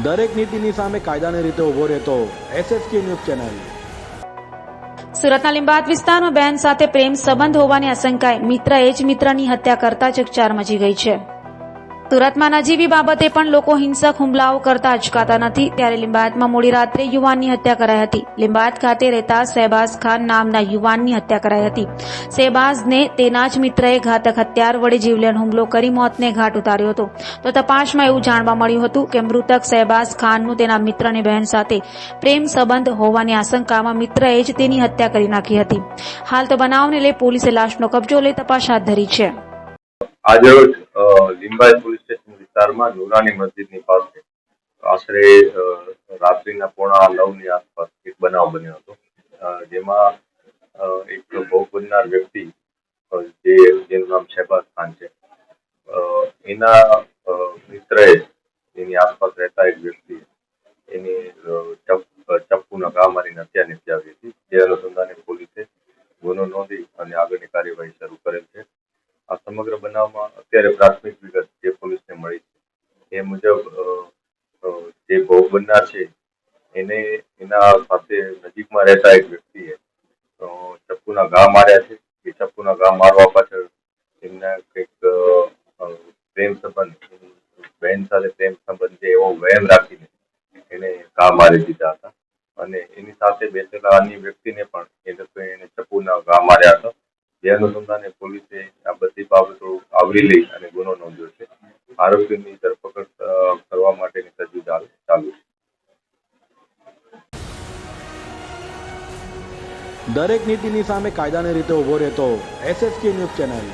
દરેક નીતિની સામે કાયદાની રીતે ઊભો રહેતો SSK ન્યૂઝ ચેનલ। સુરતના લીંબાયત વિસ્તારમાં બહેન સાથે પ્રેમ સંબંધ હોવાની આશંકાએ મિત્રએ જ મિત્રની હત્યા કરતા ચકચાર મચી ગઈ છે। સુરતમાં નજીવી બાબતે પણ લોકો હિંસક હુમલાઓ કરતા અચકાતા નથી, ત્યારે લીંબાયતમાં મોડી રાત્રે યુવાનની હત્યા કરાઈ હતી। લીંબાયત ખાતે રહેતા શહેબાઝ ખાન નામના યુવાનની હત્યા કરાઈ હતી। શહેબાઝને તેના જ મિત્રએ ઘાતક હથિયાર વડે જીવલેણ હુમલો કરી મોતને ઘાટ ઉતાર્યો હતો। તો તપાસમાં એવું જાણવા મળ્યું હતું કે મૃતક શહેબાઝ ખાનનું તેના મિત્રની બહેન સાથે પ્રેમ સંબંધ હોવાની આશંકામાં મિત્રએ જ તેની હત્યા કરી નાખી હતી। હાલ તો બનાવને લઈ પોલીસે લાશનો કબજો લઈ તપાસ હાથ ધરી છે। આજે લીંબાયત પોલીસ સ્ટેશન વિસ્તારમાં નુરાની મસ્જિદની પાસે આશરે રાત્રિના 9:15 આસપાસ એક બનાવ બન્યો હતો, જેમાં એક ભોગ બનનાર વ્યક્તિ જેનું નામ શહેબાઝ ખાન છે, એના મિત્રએ એની આસપાસ રહેતા એક વ્યક્તિ એની ચપ્પુના ઘા મારીને હત્યા નિપજાવી હતી। જે અનુસંધાને પોલીસે ગુનો નોંધી અને આગળની કાર્યવાહી શરૂ કરેલ છે। આ સમગ્ર બનાવમાં અત્યારે પ્રાથમિક વિગત જે પોલીસને મળી છે એ મુજબ જે ભોગ બનનાર છે એને એના સાથે નજીકમાં રહેતા એક વ્યક્તિએ ચપ્પુના ઘા માર્યા છે। એ ચપ્પુના ઘા મારવા પાછળ એમના કંઈક પ્રેમ સંબંધ, બહેન સાથે પ્રેમ સંબંધ છે એવો વહેમ રાખીને એને ઘા મારી દીધા હતા અને એની સાથે બેસેલા અન્ય વ્યક્તિને પણ એને ચપ્પુના ઘા માર્યા હતા। જે અનુસંધાને પોલીસે આ બધી બાબતો આવરી લઈ અને ગુનો નોંધ્યો છે। આરોપીની ધરપકડ કરવા માટેની તજવીજ ચાલુ છે। દરેક નીતિની સામે કાયદાની રીતે ઊભો રહેતો SSK ન્યૂઝ ચેનલ।